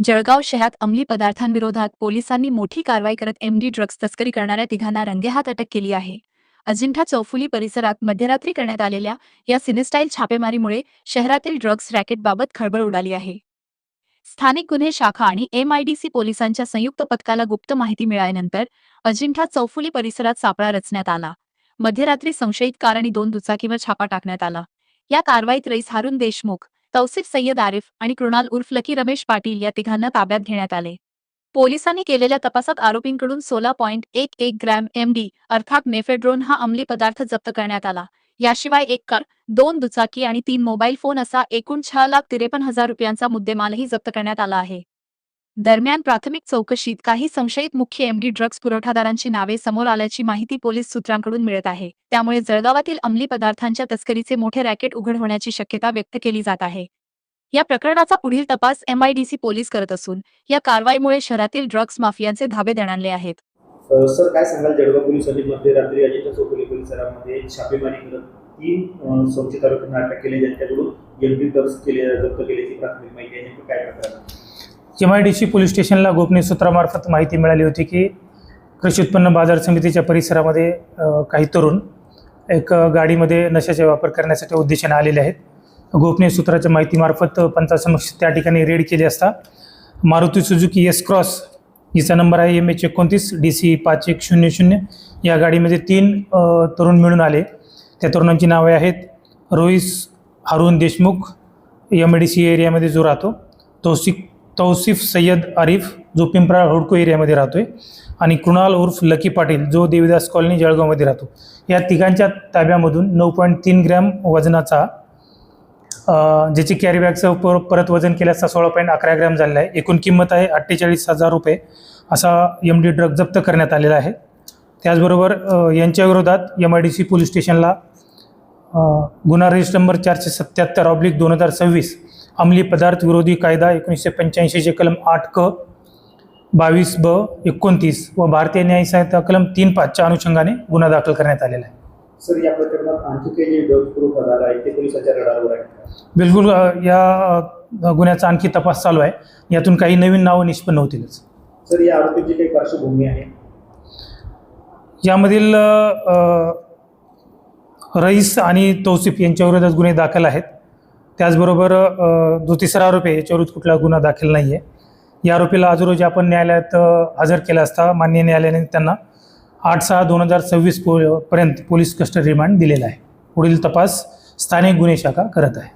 जळगाव शहरात अंमली पदार्थांविरोधात पोलिसांनी मोठी कारवाई करत एमडी ड्रग्ज तस्करी करणाऱ्या तिघांना रंगेहात अटक केली आहे. अजिंठा चौफुली परिसरात मध्यरात्री करण्यात आलेल्या या सिनेस्टाईल छापेमारीमुळे शहरातील ड्रग्ज रॅकेटबाबत खळबळ उडाली आहे. स्थानिक गुन्हे शाखा आणि MIDC पोलिसांच्या संयुक्त पथकाला गुप्त माहिती मिळाल्यानंतर अजिंठा चौफुली परिसरात सापळा रचण्यात आला. मध्यरात्री संशयित कार आणि 2 दुचाकीवर छापा टाकण्यात आला. या कारवाईत रईस हारून देशमुख, तौसिफ सय्यद आरिफ आणि कृणाल उर्फ लकी रमेश पाटील या तिघांना ताब्यात घेण्यात आले. पोलिसांनी केलेल्या तपासात आरोपींकडून 16.11 ग्रॅम MD अर्थात मेफेड्रोन हा अंमली पदार्थ जप्त करण्यात आला. याशिवाय 1 कार, 2 दुचाकी आणि 3 मोबाईल फोन असा एकूण 6,53,000 रुपयांचा मुद्देमालही जप्त करण्यात आला आहे. दरम्यान प्राथमिक चौकशीत काही संशयित मुख्य MD ड्रग्ज पुरवठादारांची नावे समोर आल्याची माहिती पोलीस सूत्रांकडून मिळत आहे. त्यामुळे जळगावातील अंमली पदार्थांच्या तस्करीचे मोठे रॅकेट उघड होण्याची शक्यता व्यक्त केली जात आहे. या प्रकरणाचा पुढील तपास MIDC पोलीस करत असून या कारवाईमुळे शहरातील ड्रग्ज माफियांचे धाबे दणाणले आहेत. सर, काय सांगाल? जळगाव पोलिसांनी मध्यरात्री अजिंठा चौफुली परिसरामध्ये छापेमारी करत 3 संशयित आरोपींना अटक केली, ज्यांच्याकडून MD ड्रग्ज जप्त केल्याची प्राथमिक माहिती आहे. नेमकं काय प्रकार? MIDC पोलीस स्टेशनला गोपनीय सूत्रामार्फत माहिती मिळाली होती की कृषी उत्पन्न बाजार समितीच्या परिसरामध्ये काही तरुण एक गाडीमध्ये नशाचा वापर करण्यासाठी उद्देशाने आलेले आहेत. गोपनीय सूत्राच्या माहितीमार्फत पंचासमक्ष त्या ठिकाणी रेड केली असता मारुती सुझुकी S क्रॉस, जिचा नंबर आहे MH29 DC 5100, या गाडीमध्ये 3 तरुण मिळून आले. त्या तरुणांची नावे आहेत रईस हारून देशमुख, MIDC एरियामध्ये जो राहतो, तौसिफ सय्यद आरिफ जो पिंपरा हुडको एरियामध्ये राहतोय, आणि कृणाल उर्फ लकी पाटील जो देवीदास कॉलनी जळगावमध्ये राहतो. या तिघांच्या ताब्यामधून 9.3 ग्रॅम वजनाचा ज्याची कॅरी बॅगचं परत वजन केलं असता 16.11 ग्रॅम झालेला आहे. एकूण किंमत आहे 48,000 रुपये असा MD ड्रग जप्त करण्यात आलेला आहे. त्याचबरोबर यांच्या विरोधात MIDC पोलीस स्टेशनला गुन्हा रजिस्टर नंबर 477/2026 अंमली पदार्थ विरोधी कायदा 1985 कलम 8 क 22 ब 29 व भारतीय न्याय संहिता कलम 3(5) अनुषंगाने गुन्हा दाखल करण्यात आलेला आहे. सर, या प्रकरणात आणखी काही ड्रग्ज पुरवठादार आहेत ते पोलिसांच्या रडारवर आहेत? बिलकुल, या गुन्ह्याचा आणखी तपास चालू आहे. यातून काही नवीन नावं निष्पन्न होतीलच. सर, या आरोपीची काही पार्श्वभूमी आहे? यामधील रईस आणि तौसिफ यांच्या विरोधात गुन्हे दाखल आहेत. त्याचबरोबर जो तिसरा आरोपी आहे याच्यावर कुठला गुन्हा दाखल नाही आहे. या आरोपीला आज रोजी आपण न्यायालयात हजर केला असता माननीय न्यायालयाने त्यांना 8/6/2026 पर्यंत पोलीस कस्टडी रिमांड दिलेला आहे. पुढील तपास स्थानिक गुन्हे शाखा करत आहे.